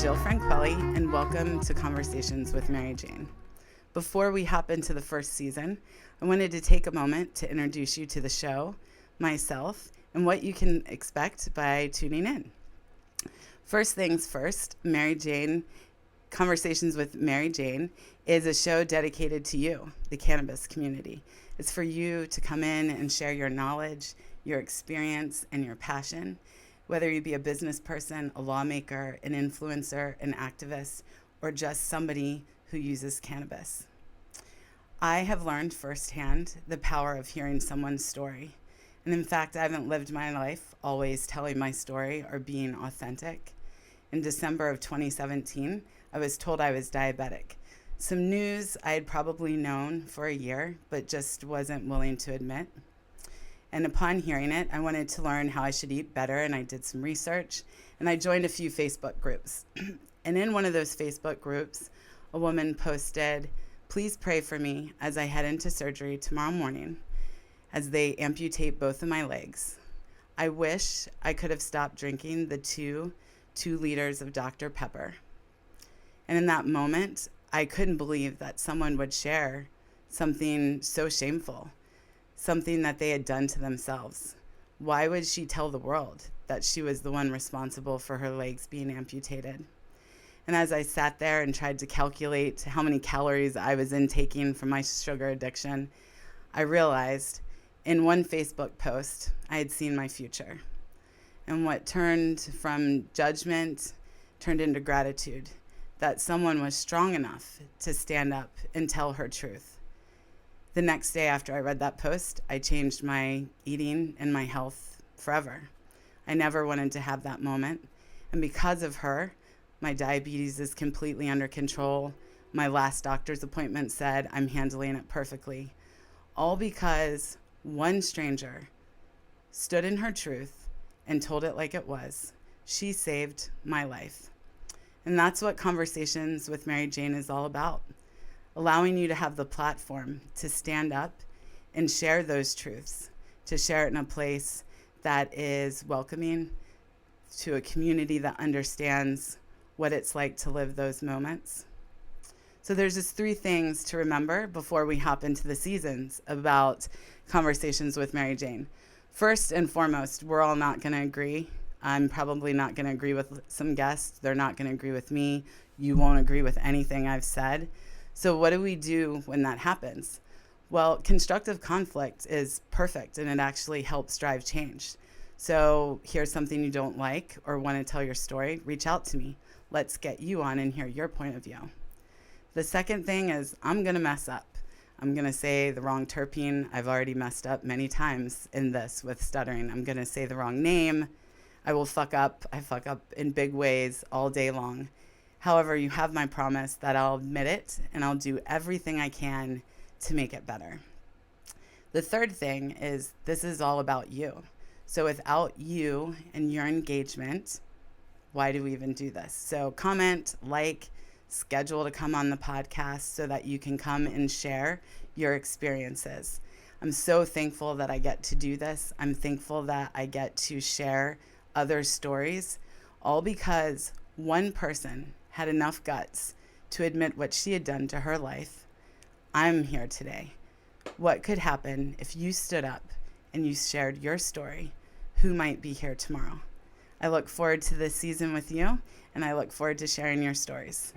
Jill Franquelli, and welcome to Conversations with MaryJane. Before we hop into the first season, I wanted to take a moment to introduce you to the show, myself, and what you can expect by tuning in. First things first, MaryJane, Conversations with MaryJane is a show dedicated to you, the cannabis community. It's for you to come in and share your knowledge, your experience, and your passion. Whether you be a business person, a lawmaker, an influencer, an activist, or just somebody who uses cannabis. I have learned firsthand the power of hearing someone's story. And in fact, I haven't lived my life always telling my story or being authentic. In December of 2017, I was told I was diabetic. Some news I had probably known for a year, but just wasn't willing to admit. And upon hearing it, I wanted to learn how I should eat better, and I did some research, and I joined a few Facebook groups. And in one of those Facebook groups, a woman posted, "Please pray for me as I head into surgery tomorrow morning as they amputate both of my legs. I wish I could have stopped drinking the two liters of Dr. Pepper." And in that moment, I couldn't believe that someone would share something so shameful, something that they had done to themselves. Why would she tell the world that she was the one responsible for her legs being amputated? And as I sat there and tried to calculate how many calories I was intaking from my sugar addiction, I realized in one Facebook post, I had seen my future. And what turned from judgment turned into gratitude, that someone was strong enough to stand up and tell her truth. The next day after I read that post, I changed my eating and my health forever. I never wanted to have that moment. And because of her, my diabetes is completely under control. My last doctor's appointment said I'm handling it perfectly. All because one stranger stood in her truth and told it like it was. She saved my life. And that's what Conversations with MaryJane is all about. Allowing you to have the platform to stand up and share those truths, to share it in a place that is welcoming, to a community that understands what it's like to live those moments. So there's just 3 things to remember before we hop into the seasons about Conversations with MaryJane. First and foremost, we're all not going to agree. I'm probably not going to agree with some guests. They're not going to agree with me. You won't agree with anything I've said. So what do we do when that happens? Well, constructive conflict is perfect, and it actually helps drive change. So here's something you don't like or want to tell your story, reach out to me. Let's get you on and hear your point of view. The second thing is I'm going to mess up. I'm going to say the wrong terpene. I've already messed up many times in this with stuttering. I'm going to say the wrong name. I will fuck up. I fuck up in big ways all day long. However, you have my promise that I'll admit it and I'll do everything I can to make it better. The third thing is this is all about you. So without you and your engagement, why do we even do this? So comment, like, schedule to come on the podcast so that you can come and share your experiences. I'm so thankful that I get to do this. I'm thankful that I get to share other stories, all because one person had enough guts to admit what she had done to her life. I'm here today. What could happen if you stood up and you shared your story? Who might be here tomorrow? I look forward to this season with you, and I look forward to sharing your stories.